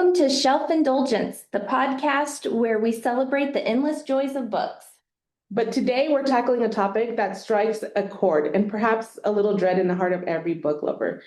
Welcome to Shelf Indulgence, the podcast where we celebrate the endless joys of books. But today we're tackling a topic that strikes a chord and perhaps a little dread in the heart of every book lover,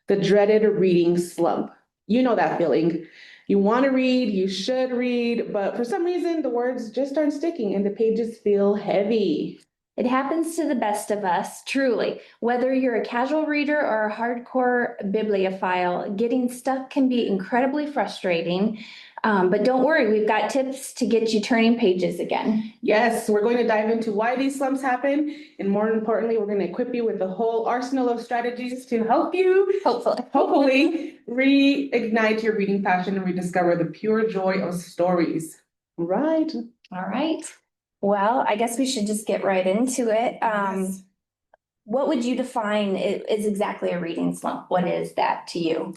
the dreaded reading slump. You know that feeling. You want to read, you should read, but for some reason the words just aren't sticking and the pages feel heavy. It happens to the best of us, truly. Whether you're a casual reader or a hardcore bibliophile, getting stuck can be incredibly frustrating. But don't worry, we've got tips to get you turning pages again. Yes, we're going to dive into why these slumps happen, and more importantly, we're going to equip you with the whole arsenal of strategies to help you, hopefully, reignite your reading passion and rediscover the pure joy of stories. Right. All right. Well, I guess we should just get right into it. Yes. What would you define is exactly a reading slump? What is that to you?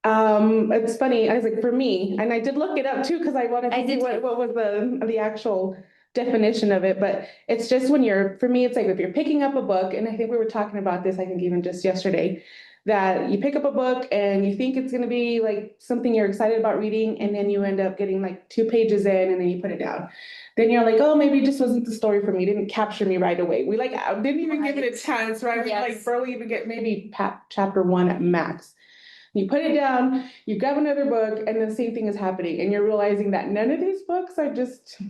It's funny. I was like, for me, and I did look it up too because I wanted to see what was the actual definition of it. But it's just when for me, it's like if you're picking up a book, and I think we were talking about this, I think even just yesterday, that you pick up a book and you think it's going to be like something you're excited about reading, and then you end up getting like 2 pages in, and then you put it down. Then you're like, oh, maybe it just wasn't the story for me. It didn't capture me right away. We didn't even give it a chance, right? Yes. We like barely even get maybe chapter 1 at max. You put it down, you grab another book, and the same thing is happening. And you're realizing that none of these books are just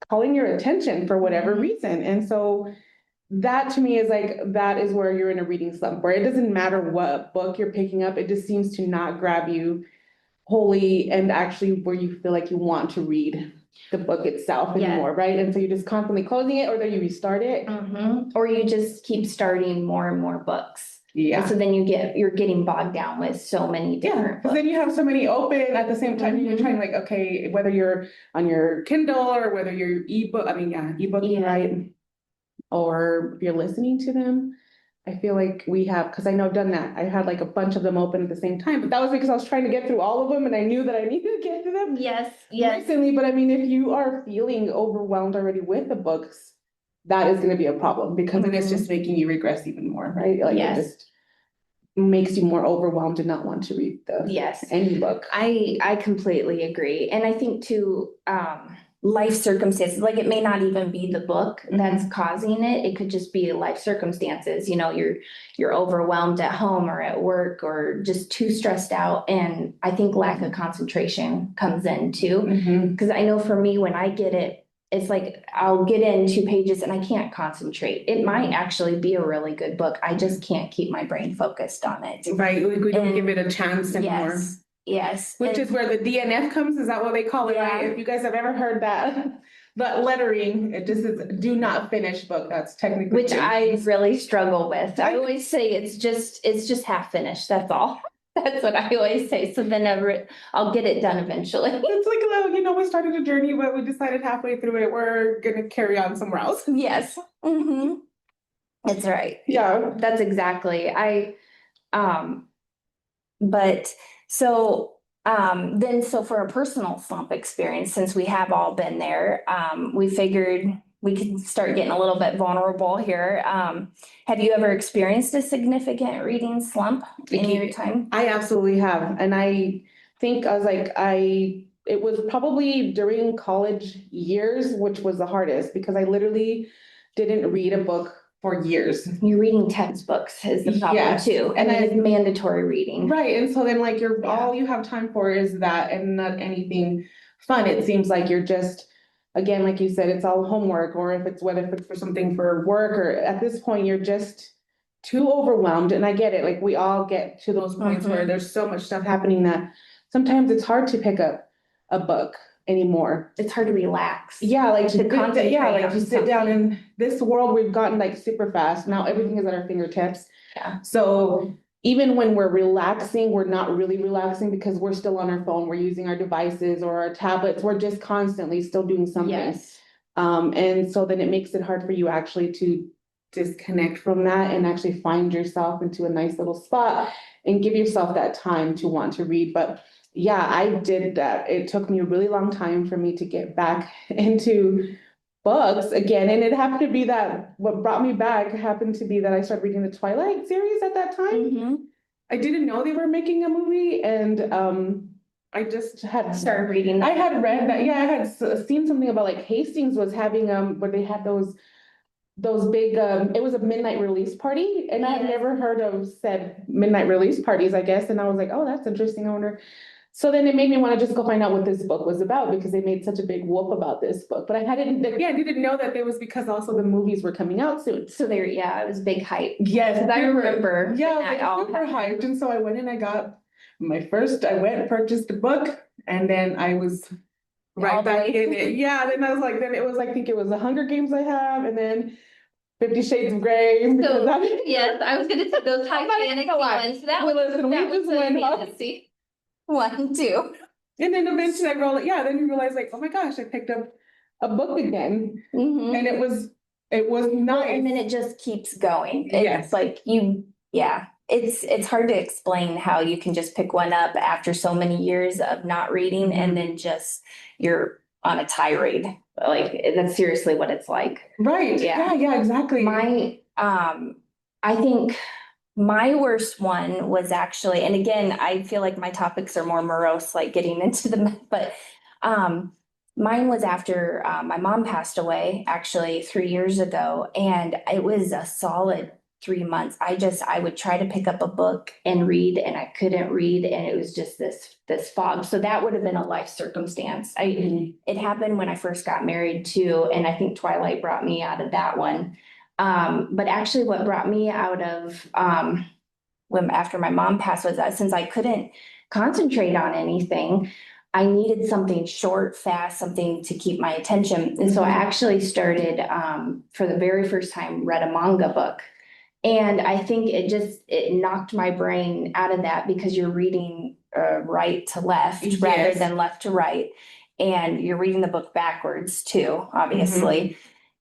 calling your attention for whatever reason. And so that to me is like, that is where you're in a reading slump, where it doesn't matter what book you're picking up, it just seems to not grab you wholly and actually where you feel like you want to read the book itself anymore, right? And so you're just constantly closing it, or then you restart it. Or you just keep starting more and more books. Yeah. And so then you're getting bogged down with so many different because then you have so many open at the same time. You're trying like, okay, whether you're on your Kindle or whether you're ebooking, right? Or if you're listening to them. I feel like because I know I've done that. I had like a bunch of them open at the same time, but that was because I was trying to get through all of them and I knew that I needed to get through them. Yes. Recently, but I mean, if you are feeling overwhelmed already with the books, that is going to be a problem because then it's just making you regress even more, right? Like it just makes you more overwhelmed and not want to read any book. I completely agree. And I think too, life circumstances, like it may not even be the book that's causing it. It could just be life circumstances. You know, you're overwhelmed at home or at work or just too stressed out. And I think lack of concentration comes in too. Because I know for me, when I get it, it's like I'll get in 2 pages and I can't concentrate. It might actually be a really good book. I just can't keep my brain focused on it. Right. We don't give it a chance anymore. Yes. Which is where the DNF comes. Is that what they call it? Right? If you guys have ever heard that lettering, it just is do not finish book. That's technically which I really struggle with. I always say it's just half finished. That's all. That's what I always say. So then I'll get it done eventually. It's like, we started a journey, but we decided halfway through it, we're going to carry on somewhere else. Yes. That's right. Yeah. That's exactly. But so for a personal slump experience, since we have all been there, we figured we could start getting a little bit vulnerable here. Have you ever experienced a significant reading slump in your time? I absolutely have. And I think it was probably during college years, which was the hardest because I literally didn't read a book for years. You're reading textbooks is the problem too. And it's mandatory reading. Right. And so then like all you have time for is that and not anything fun. It seems like you're just, again, like you said, it's all homework, or whether it's for something for work, or at this point, you're just too overwhelmed. And I get it. Like we all get to those points where there's so much stuff happening that sometimes it's hard to pick up a book anymore. It's hard to relax. Yeah, like to concentrate. Yeah, like to sit down in this world we've gotten like super fast. Now everything is at our fingertips. Yeah. So even when we're relaxing, we're not really relaxing because we're still on our phone. We're using our devices or our tablets. We're just constantly still doing something. Yes. And so then it makes it hard for you actually to disconnect from that and actually find yourself into a nice little spot and give yourself that time to want to read. But yeah, I did that. It took me a really long time for me to get back into books again. And it happened to be that what brought me back happened to be that I started reading the Twilight series at that time. I didn't know they were making a movie. And I just had Start reading. I had read that, yeah, I had seen something about like Hastings was having, where they had those big, it was a midnight release party, and I had Yes. never heard of said midnight release parties, I guess, and I was like, oh, that's interesting, I wonder. So then it made me want to just go find out what this book was about, because they made such a big whoop about this book, but I didn't know that it was because also the movies were coming out soon. So there, yeah, it was big hype. Yes, I remember. Yeah, when that all super happened. hyped, and so I went and I went, purchased the book, and then I was All right the back way. in it. Yeah, then I was like, then it was like, I think it was the Hunger Games I have, and then 50 Shades of Grey. So, because yes, I was gonna say those high I'm not even fantasy gonna lie. ones. That Well, was, listen, we that was just a went up. fantasy. 1, 2. And then eventually I roll it, yeah, then you realize like, oh my gosh, I picked up a book again, Mhm. and it was Well, and nice. then it just keeps going. Yes. It's like yeah, it's hard to explain how you can just pick one up after so many years of not reading and then just you're on a tirade. Like that's seriously what it's like. Right, Yeah. yeah, exactly. I think my worst one was actually, and again, I feel like my topics are more morose, like getting into but mine was after my mom passed away actually 3 years ago, and it was a solid 3 months. I would try to pick up a book and read, and I couldn't read, and it was just this fog. So that would have been a life circumstance. It happened when I first got married too, and I think Twilight brought me out of that one. But actually what brought me out of when after my mom passed was that since I couldn't concentrate on anything, I needed something short, fast, something to keep my attention. And so I actually started for the very first time read a manga book. And I think it knocked my brain out of that because you're reading right to left rather Yes. than left to right. And you're reading the book backwards too, obviously.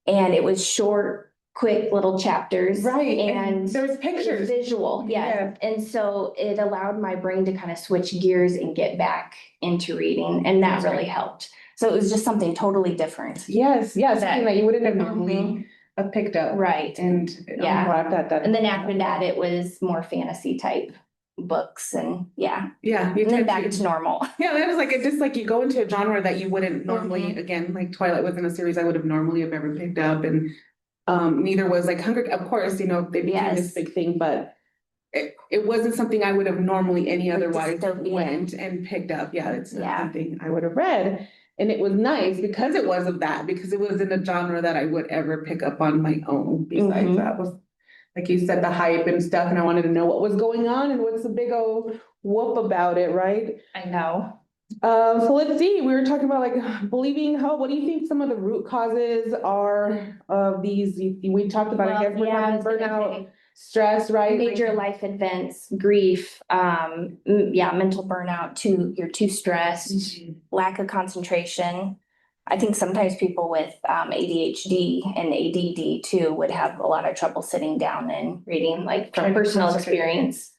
And it was short, quick little chapters. Right, And there was pictures. visual, yes. And so it allowed my brain to kind of switch gears and get back into reading, and that That's really right. helped. So it was just something totally different. Yes, something that you wouldn't have normally have picked up. Right. And Yeah. I'm glad that. And then after that, it was more fantasy type books and yeah, Yeah, you and then tend back to normal. Yeah, that was like, it just like you go into a genre that you wouldn't normally, again, like Twilight wasn't a series I would have normally have ever picked up, and neither was like Hunger, of course, you know, they became this Yes. big thing, but it wasn't something I would have normally any Like otherwise dystopian. went and picked up. Yeah, it's not Yeah. something I would have read. And it was nice because it was of that, because it was in a genre that I would ever pick up on my own. Besides that was, like you said, the hype and stuff, and I wanted to know what was going on and what's the big old whoop about it, right? I know. So let's see, we were talking about like believing what do you think some of the root causes are of these? We talked about, I guess, we're talking burnout, stress, right? Major life events, grief, mental burnout, you're too stressed, lack of concentration. I think sometimes people with ADHD and ADD too would have a lot of trouble sitting down and reading, like from personal experience.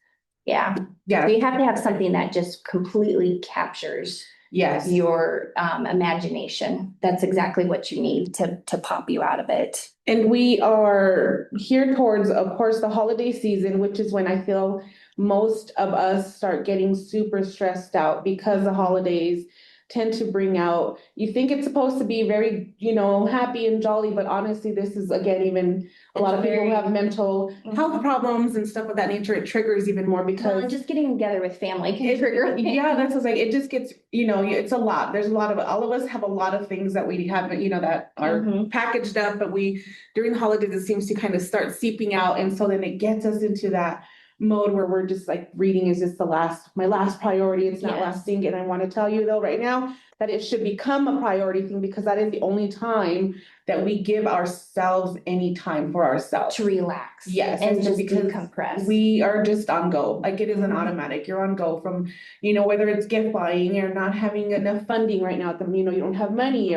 Yeah. Yeah. So you have to have something that just completely captures Yes. your imagination. That's exactly what you need to pop you out of it. And we are here towards, of course, the holiday season, which is when I feel most of us start getting super stressed out, because the holidays tend to bring out, you think it's supposed to be very, happy and jolly, but honestly, this is, again, even a lot of people who have mental health problems and stuff of that nature. It triggers even more because just getting together with family can trigger. Yeah, that's what's like, it just gets, it's a lot. There's a lot of, all of us have a lot of things that we have, that are packaged up, but during the holidays, it seems to kind of start seeping out. And so then it gets us into that mode where we're just like, reading is just my last priority. It's not last thing. And I want to tell you though, right now, that it should become a priority thing, because that is the only time that we give ourselves any time for ourselves. To relax. Yes. And just decompress. We are just on go. Like it is an automatic. You're on go from, whether it's gift buying or not having enough funding right now, you don't have money,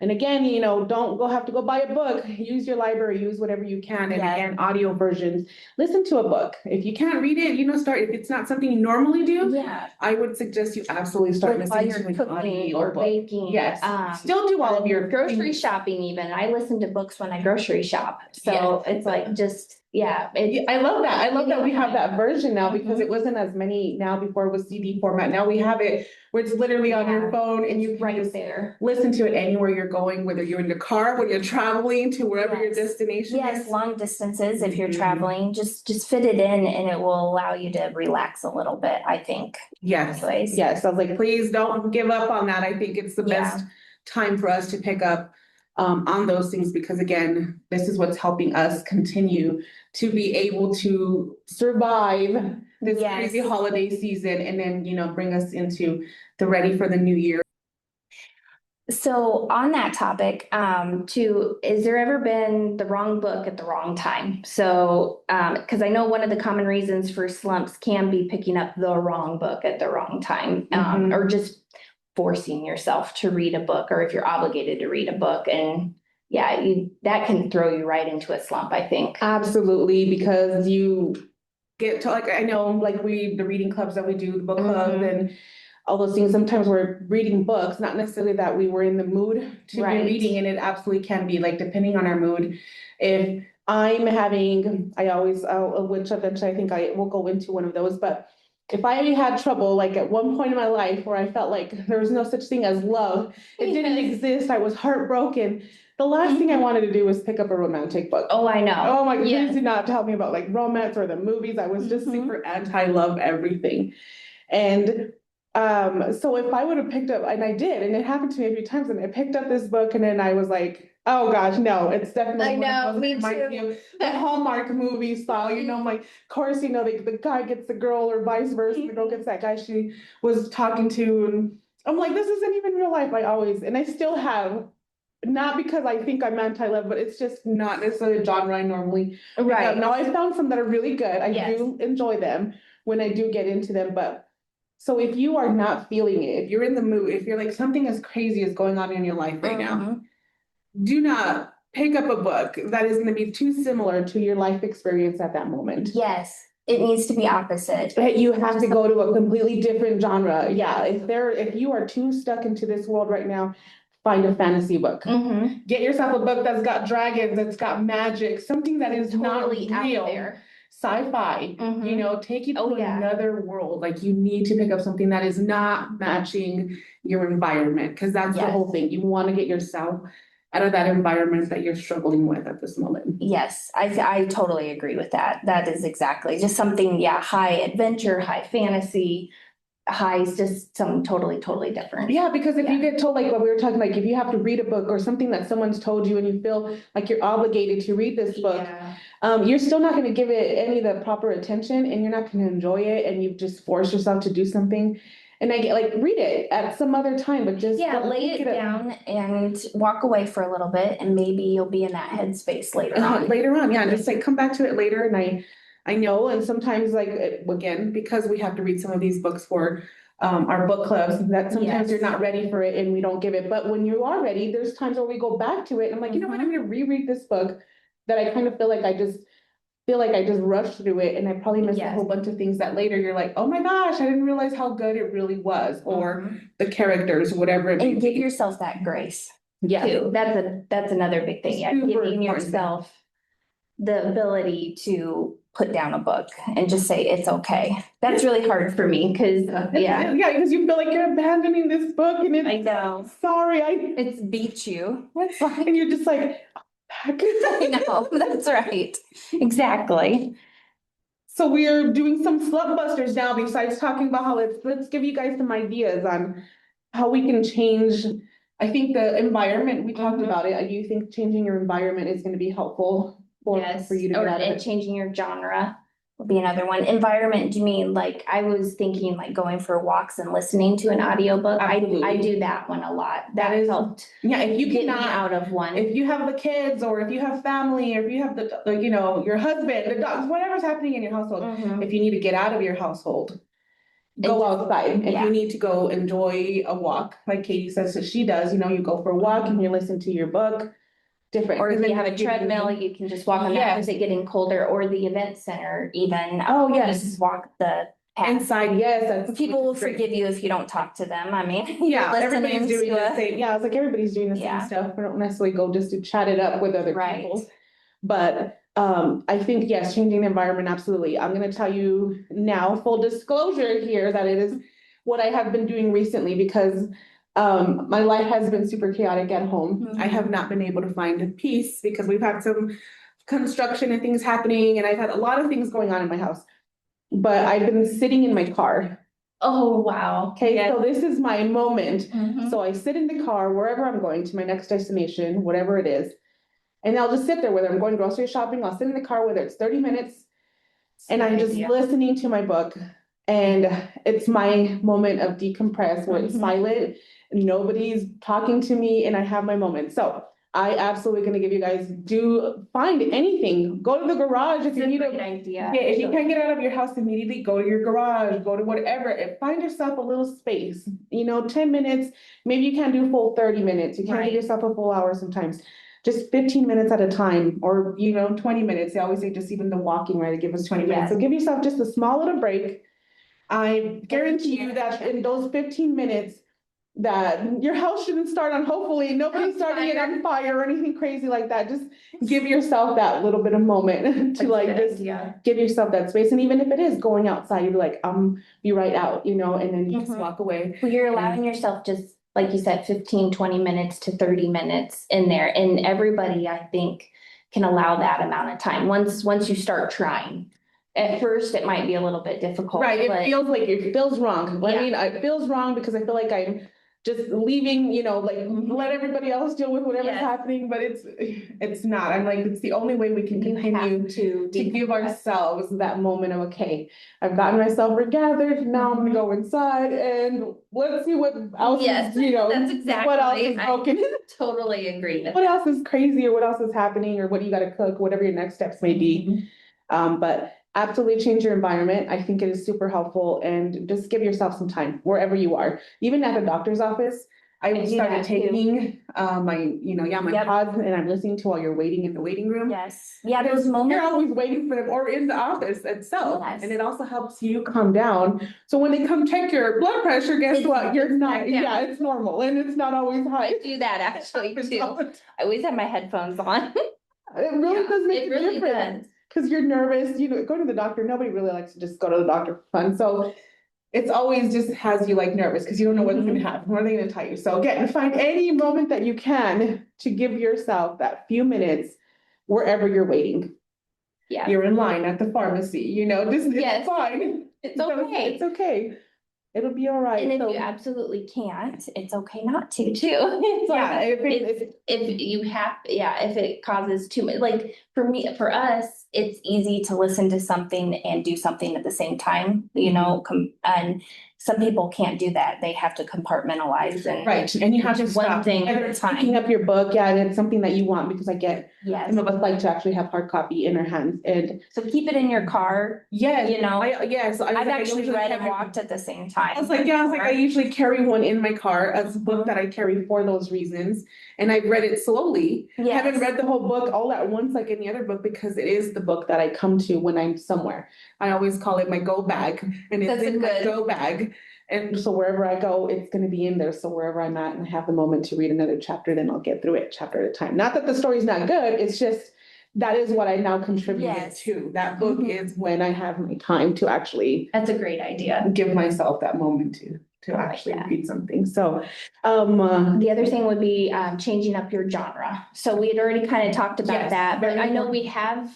and again, don't have to go buy a book. Use your library, use whatever you can. And again, audio versions, listen to a book. If you can't read it, if it's not something you normally do, I would suggest you absolutely start listening to an audio or book. baking. Yes. Still do all of your grocery shopping even. I listen to books when I grocery shop. So it's like just Yeah, Yeah, I love that. I love that we have that version now because Mhm. it wasn't as many now before it was CD format. Now we have it where it's literally on your Yeah, phone and you it's can right just there. listen to it anywhere you're going, whether you're in your car, when you're traveling to wherever your Yes. destination Yes, is. long distances, if you're Mhm. traveling, just fit it in and it will allow you to relax a little bit, I think. Yes, Anyways. yes. I was like, please don't give up on that. I think it's the Yeah. best time for us to pick up on those things because again, this is what's helping us continue to be able to survive this Yes. crazy holiday season and then, bring us into the ready for the new year. So on that topic, is there ever been the wrong book at the wrong time? So, because I know one of the common reasons for slumps can be picking up the wrong book at the wrong time, Mhm. or just forcing yourself to read a book, or if you're obligated to read a book, and yeah, that can throw you right into a slump, I think. Absolutely, because you get to like I know like the reading clubs that we do, the book clubs Mhm. and all those things. Sometimes we're reading books, not necessarily that we were in the mood to Right. be reading, and it absolutely can be like depending on our mood. If I'm having, I always, which eventually I think I will go into one of those, but if I had trouble, like at one point in my life where I felt like there was no such thing as love, it didn't Yes. exist, I was heartbroken. The last thing I wanted to do was pick up a romantic book. Oh, I know. Oh my, Yes. please do not tell me about like romance or the movies. I was just Mhm. super anti-love everything. And so if I would have picked up, and I did, and it happened to me a few times, and I picked up this book and then I was like, oh gosh, no, it's definitely I one of know, those that me reminds me too. of the Hallmark movie style, I'm like, of course, the guy gets the girl or vice versa, the girl gets that guy she was talking to, and I'm like, this isn't even real life. And I still have, not because I think I'm anti-love, but it's just not necessarily a genre I normally pick up. Right. Now I found some that are really good. I Yes. do enjoy them when I do get into them, but so if you are not feeling it, if you're in the mood, if you're like something as crazy is going on in your life right now, Mhm. do not pick up a book that is going to be too similar to your life experience at that moment. Yes, it needs to be opposite. But you have to go to a completely different genre. Yeah, if you are too stuck into this world right now, find a fantasy book. Mhm. Get yourself a book that's got dragons, that's got magic, something that is Totally not out real. there. Sci-fi, Mhm. take you to Oh, yeah. another world. Like you need to pick up something that is not matching your environment because that's the Yes. whole thing. You want to get yourself out of that environment that you're struggling with at this moment. Yes, I totally agree with that. That is exactly just something, yeah, high adventure, high fantasy, highs, just something totally different. Yeah, because if you Yeah. get told, like what we were talking, like if you have to read a book or something that someone's told you and you feel like you're obligated to read this book, Yeah. you're still not going to give it any of the proper attention and you're not going to enjoy it and you've just forced yourself to do something. And I get like, read it at some other time, but just Yeah, don't lay pick it up. down and walk away for a little bit and maybe you'll be in that headspace later on. Later on, yeah, just like come back to it later. And I know, and sometimes like, again, because we have to read some of these books for our book clubs, that sometimes Yes. you're not ready for it and we don't give it. But when you are ready, there's times where we go back to it. And I'm like, you know what, I'm gonna reread this book that I kind of feel like I just rushed through it and I probably missed a Yes. whole bunch of things that later you're like, oh my gosh, I didn't realize how good it really was, or Mhm. the characters, whatever it may And give be. yourself that grace Yeah. too. That's another big thing. Yeah, Super giving important. yourself the ability to put down a book and just say it's okay. That's really hard for me because yeah, because you feel like you're abandoning this book and I it's know sorry, it's beat you. It's like and you're just like, I know that's right. Exactly. so we're doing some slump busters now. Besides talking about how let's give you guys some ideas on how we can change. I think the environment we talked Mhm. about it. I do think changing your environment is going to be helpful Yes, for you to or get out of and it. changing your genre will be another one. Environment, do you mean like I was thinking like going for walks and listening to an audiobook? I Absolutely. do that one a lot. That That is- helped Yeah, if you get me cannot, out of one. if you have the kids or if you have family or if you have your husband, the dogs, whatever's happening in your household, Mhm. if you need to get out of your household, go outside. If yeah. you need to go enjoy a walk, like Katie says that she does, you go for a walk and you listen to your book. Different. Or if And you then have a treadmill, you can just walk on that Yes. with it getting colder, or the event center even. Oh, yes. Just walk the path. Inside, yes. That's People will great. forgive you if you don't talk to them. I mean, Yeah, you're everybody's listening doing to the same. Yeah, I was like, everybody's doing the same Yeah. stuff. We don't necessarily go just to chat it up with other Right. people. But I think, yes, changing the environment, absolutely. I'm gonna tell you now, full disclosure here, that it is what I have been doing recently because my life has been super chaotic at home. I have not been able to find peace because we've had some construction and things happening, and I've had a lot of things going on in my house. But I've been sitting in my car. Oh, wow. Okay, Yes. so this is my moment. Mhm. So I sit in the car, wherever I'm going to my next destination, whatever it is. And I'll just sit there, whether I'm going grocery shopping, I'll sit in the car, whether it's 30 minutes, and I'm just Yeah. listening to my book. And it's my moment of decompress where it's Mhm. silent, nobody's talking to me, and I have my moment. So I absolutely gonna give you guys, do find anything. Go to the garage if you need Great a. idea. Yeah, if you can't get out of your house immediately, go to your garage, go to whatever, and find yourself a little space, 10 minutes. Maybe you can't do full 30 minutes. You can't Right. give yourself a full hour sometimes. Just 15 minutes at a time, or 20 minutes. They always say just even the walking, right? They give us 20 minutes. Yes. So give yourself just a small little break. I guarantee you that in those 15 minutes, that your house shouldn't start on, hopefully nobody's starting it on fire or anything crazy like that. Just give yourself that little bit of moment to like just give yourself that space. And even if it is going outside, you're like, be right out, and then you just walk away. Well, you're allowing yourself just, like you said, 15, 20 minutes to 30 minutes in there. And everybody, I think, can allow that amount of time once you start trying. At first, it might be a little bit difficult. Right, but it feels wrong. I Yeah. mean, it feels wrong because I feel like I'm just leaving, let everybody else deal with whatever's Yes. happening, but it's not. I'm like, it's the only way we can you continue have to to give decompress. ourselves that moment of, okay, I've gotten myself regathered, now I'm gonna go inside and let's see what else Yes, is, that's exactly. what else is broken. Totally agree with What that. else is crazy, or what else is happening, or what you gotta cook, whatever your next steps may be. But absolutely change your environment. I think it is super helpful, and just give yourself some time wherever you are. Even at the doctor's office, I do started that too. taking my Yep. pods, and I'm listening to while you're waiting in the waiting room. Yes. Yeah, Because those moments. you're always waiting for them, or in the office itself. Yes. And it also helps you calm down. So when they come check your blood pressure, guess what? You're not, Yeah. it's normal, and it's not always high. I do that actually too. I always have my headphones on. It really does make It a really difference. does. Because you're nervous, go to the doctor. Nobody really likes to just go to the doctor for fun. So it's always just has you like nervous because you don't know what's going to happen. What are they going to tell you? So again, find any moment that you can to give yourself that few minutes wherever you're waiting. Yeah. You're in line at the pharmacy, it's fine. It's okay. It's okay. It'll be all right. And if So, you absolutely can't, it's okay not to too. It's like, yeah, if you have, if it causes too much, like for us, it's easy to listen to something and do something at the same time, and some people can't do that. They have to compartmentalize and. Right, and you have to Just one stop. thing at Whether a it's time. picking up your book, and it's something that you want, because I get Yes. some of us like to actually have hard copy in our hands, and So keep it in your car. yes, I've I actually usually read and carry- walked at the same time. I usually carry one in my car as a book that I carry for those reasons. And I've read it slowly. Yes. Haven't read the whole book all at once like any other book, because it is the book that I come to when I'm somewhere. I always call it my go bag, and it's That's in my good. go bag. And so wherever I go, it's gonna be in there. So wherever I'm at and I have the moment to read another chapter, then I'll get through it chapter at a time. Not that the story's not good, it's just that is what I now contributed Yes. to. That book Mhm. is when I have my time to actually That's a great idea. give myself that moment to actually that. read something. So, The other thing would be changing up your genre. So we had already kind of talked about Yes, that, but very I know important. we have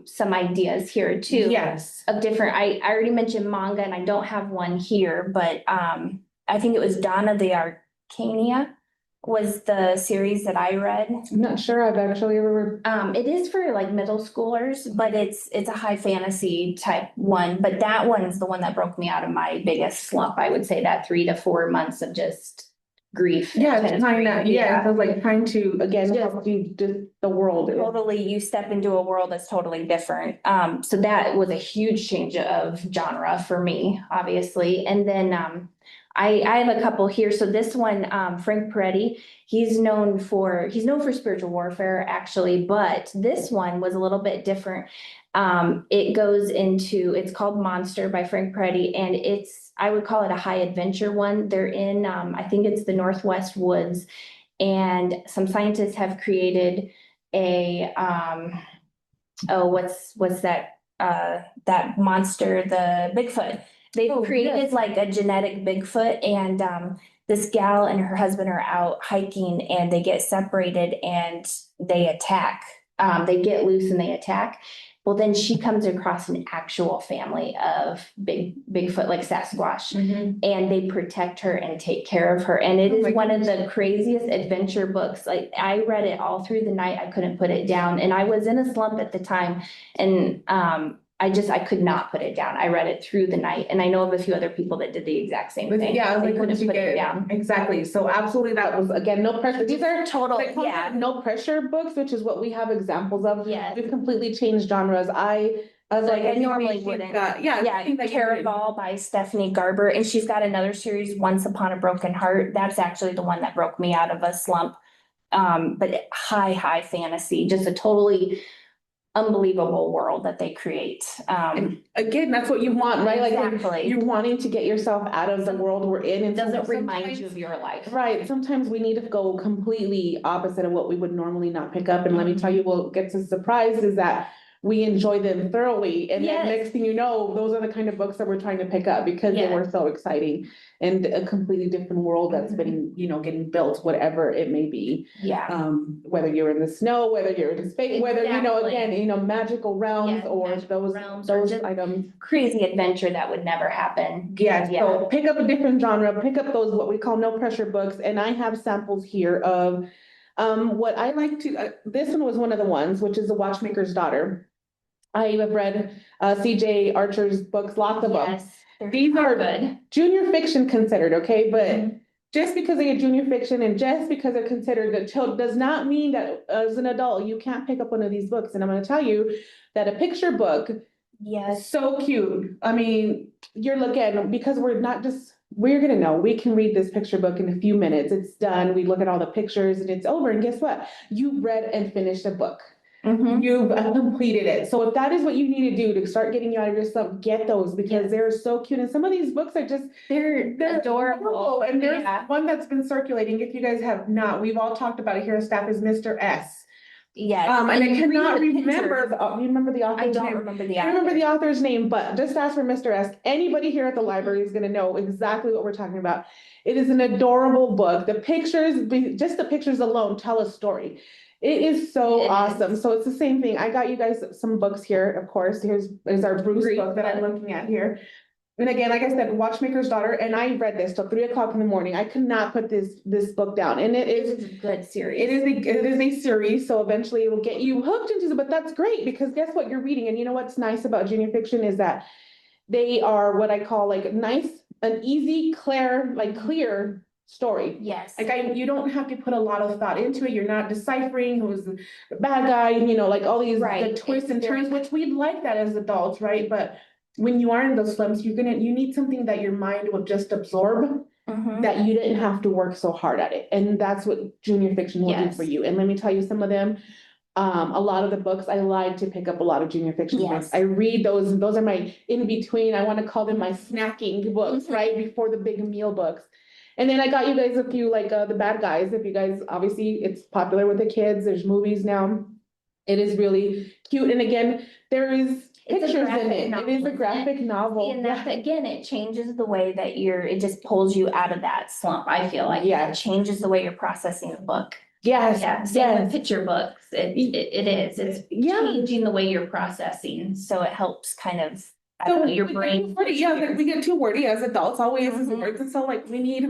some ideas here too. yes, Of different, I already mentioned manga and I don't have one here, but I think it was Donna the Arcania was the series that I read. I'm not sure I've actually ever. It is for like middle schoolers, but it's a high fantasy type one. But that one is the one that broke me out of my biggest slump. I would say that 3 to 4 months of just grief. Yeah, and it's trying that. Yeah, Yeah. it's like trying to again Just- help you just the world. Totally, you step into a world that's totally different. So that was a huge change of genre for me, obviously. And then I have a couple here. So this one, Frank Peretti, he's known for spiritual warfare, actually, but this one was a little bit different. It's called Monster by Frank Peretti, and I would call it a high adventure one. They're in, I think it's the Northwest Woods, and some scientists have created a oh, what's that, that monster, the Bigfoot. They've Oh, created yes. like a genetic Bigfoot, and this gal and her husband are out hiking and they get separated and they attack. They get loose and they attack. Well, then she comes across an actual family of Bigfoot, like Sasquatch, and they protect her and take care of her. And it Oh is my one of the craziest adventure books. Like I read it all through the night. I couldn't put it down. And I was in a slump at the time. And I could not put it down. I read it through the night. And I know of a few other people that did the exact same thing. Yeah, I was They like, what couldn't did you put it get? down. Exactly. So absolutely, that was, again, no pressure. These are Total, they call yeah. them no pressure books, which is what we have examples of. Yes. We've completely changed genres. I was Like, I maybe normally she's wouldn't. got- Yeah, anything that you wouldn't- Caraval by Stephanie Garber, and she's got another series, Once Upon a Broken Heart. That's actually the one that broke me out of a slump. But high fantasy, just a totally unbelievable world that they create. And again, that's what you want, right? Like Exactly. you're wanting to get yourself out of the world we're in. It And doesn't so remind sometimes- you of your life. Right. Sometimes we need to go completely opposite of what we would normally not pick up. And let me tell you, what gets us surprised is that we enjoy them thoroughly. And then Yes. next thing you know, those are the kind of books that we're trying to pick up because they Yeah. were so exciting and a completely different world that's been, getting built, whatever it may be. Yeah. Whether you're in the snow, whether you're in space, whether, Exactly. again, magical realms Yeah, or magical those, realms or those just items. crazy adventure that would never happen. Yes, Yeah. so pick up a different genre, pick up those, what we call no pressure books, and I have samples here of what I like to, this one was one of the ones, which is The Watchmaker's Daughter. I have read CJ Archer's books, lots of them. Yes. they're These are good. junior fiction considered, okay, but Mhm. just because they are junior fiction and just because they're considered a child does not mean that as an adult, you can't pick up one of these books. And I'm gonna tell you that a picture book Yes. so cute. I mean, you're looking, because we're gonna know, we can read this picture book in a few minutes. It's done. We look at all the pictures and it's over. And guess what? You've read and finished a book. Mhm. You've completed it. So if that is what you need to do to start getting you out of your slump, get those because Yes. they're so cute. And some of these books are just, They're adorable. And there's Yeah. one that's been circulating. If you guys have not, we've all talked about it here. Staff is Mr. S. Yes. And I you read cannot the remember, picture. remember the I author's don't name? remember the I remember actor. the author's name, but just ask for Mr. S. Anybody here at the library is gonna know exactly what we're talking about. It is an adorable book. The pictures, just the pictures alone tell a story. It is so It awesome. is. So it's the same thing. I got you guys some books here, of course. Here's our Bruce Great book that I'm book. looking at here. And again, like I said, Watchmaker's Daughter, and I read this till 3 o'clock in the morning. I could not put this book down, and it It is. is a good series. It is a series, so eventually it'll get you hooked into it, but that's great because guess what you're reading? And you know what's nice about junior fiction is that they are what I call like nice, an easy, clear story. Yes. Like you don't have to put a lot of thought into it. You're not deciphering who's the bad guy, like all these Right. the twists and It's turns, which we'd like that as adults, right? But when you are in those slumps, you need something that your mind will just absorb, Mhm. that you didn't have to work so hard at it. And that's what junior fiction will do Yes. for you. And let me tell you some of them. A lot of the books, I like to pick up a lot of junior fiction books. Yes. I read those, and those are my in between. I want to call them my snacking books, Mhm. right? Before the big meal books. And then I got you guys a few like the Bad Guys. If you guys, obviously it's popular with the kids. There's movies now. It is really cute. And again, there is It's a pictures in graphic it. It novel, is a isn't it? graphic novel. And that, again, it changes the way that it just pulls you out of that slump, I feel like. Yeah. It changes the way you're processing a book. Yes. Yeah, same with Yes. picture books. It is. It's Yeah. changing the way you're processing, so it helps kind of, I So don't know, your we get brain. too wordy, yeah, we get too wordy as adults, always as Mhm. words, and so like we need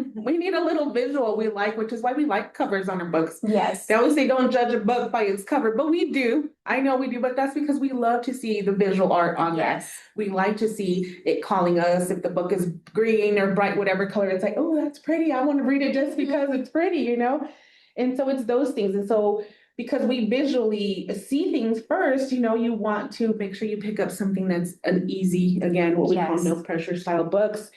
a little visual we like, which is why we like covers on our books. Yes. They always say don't judge a book by its cover, but we do. I know we do, but that's because we love to see the visual art on that. Yes. We like to see it calling us if the book is green or bright, whatever color. It's like, oh, that's pretty. I want to read it just because it's pretty, And so it's those things. And so because we visually see things first, you want to make sure you pick up something that's an easy, again, what we call Yes. no pressure style books.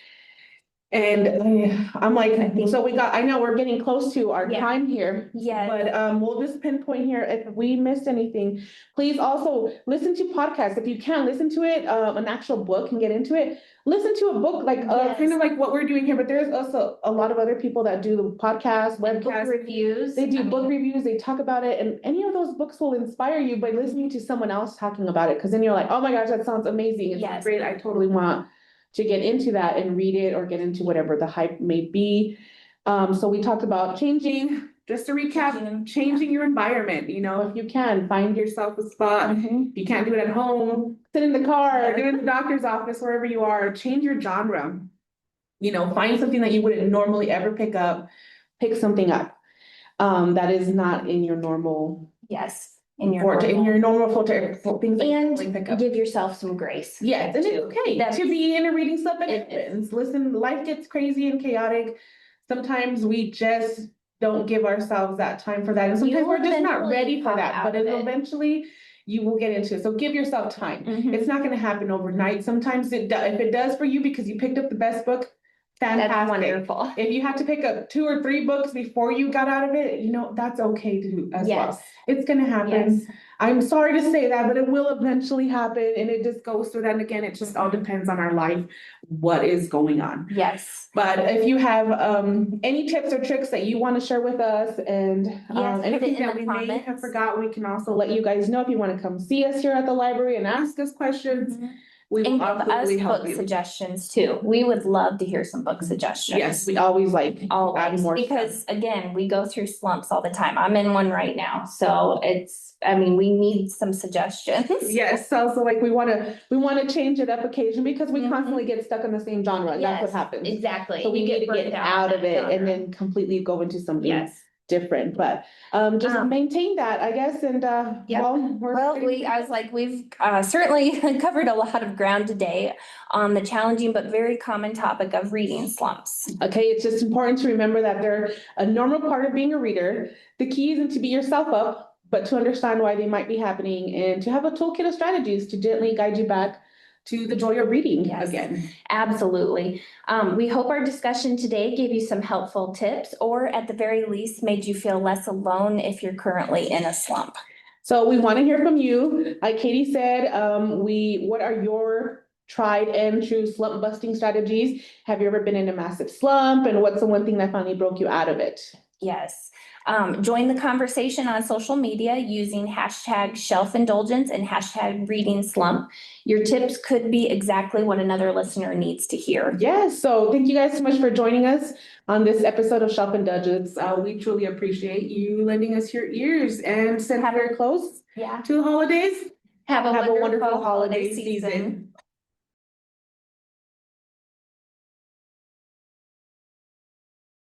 And I'm like, I think- so I know we're getting close to our Yeah. time here. Yes. But we'll just pinpoint here, if we missed anything, please also listen to podcasts. If you can't listen to it, an actual book and get into it, listen to a book, like kind Yes. of like what we're doing here, but there's also a lot of other people that do the podcasts, And book webcasts. reviews. They do book reviews, they talk about it, and any of those books will inspire you by listening to someone else talking about it, because then you're like, oh my gosh, that sounds amazing, it's Yes. great, I totally want to get into that and read it or get into whatever the hype may be. So we talked about changing, just to recap, changing your environment, you know, if you can, find yourself a spot. Mhm. If you can't do it at home, sit in the car, do it in the doctor's office, wherever you are, change your genre. You know, find something that you wouldn't normally ever pick up, pick something up. That is not in your normal, Yes. in your normal filter, things that you And normally pick up. give yourself some grace. Yes, and it's okay That's- to be in a reading slump, and it It is. happens. Listen, life gets crazy and chaotic. Sometimes we just don't give ourselves that time for that, and sometimes we're just not eventually ready for pop that, out but of it. eventually you will get into it. So give yourself time. Mhm. It's not gonna happen overnight. Sometimes if it does for you because you picked up the best book, That's fantastic. wonderful. If you have to pick up 2 or 3 books before you got out of it, you know, that's okay to do as well. Yes. It's gonna happen. Yes. I'm sorry to say that, but it will eventually happen, and it just goes through that. And again, it just all depends on our life, what is going on. Yes. But if you have any tips or tricks that you want to share with us, and Yes, put it anything in that the we may have comments. forgot, we can also let you guys know if you want to come see us here at the library and ask us questions. We And will give us absolutely help book you. suggestions too. We would love to hear some book suggestions. Yes, we always like add Always, more because again, we go through slumps all the time. I'm in one right now, so we need some suggestions. Yes, so like we wanna change it up occasion because we Mhm. constantly get stuck in the same genre, and that's what Yes, happens. Exactly. So we You need to burnt get out of on it that and genre. then completely go into something Yes. different, but just maintain that, I guess, and Yeah. I was like, we've certainly covered a lot of ground today on the challenging but very common topic of reading slumps. Okay, it's just important to remember that they're a normal part of being a reader. The key isn't to beat yourself up, but to understand why they might be happening and to have a toolkit of strategies to gently guide you back to the joy of reading again. Absolutely. We hope our discussion today gave you some helpful tips, or at the very least made you feel less alone if you're currently in a slump. So we want to hear from you. Like Katie said, what are your tried and true slump busting strategies? Have you ever been in a massive slump? And what's the one thing that finally broke you out of it? Yes. Join the conversation on social media using hashtag shelf indulgence and hashtag reading slump. Your tips could be exactly what another listener needs to hear. Yes, so thank you guys so much for joining us on this episode of Shelf Indulgence. We truly appreciate you lending us your ears, and since we're close Yeah. to the holidays, Have a have a wonderful wonderful holiday holiday season.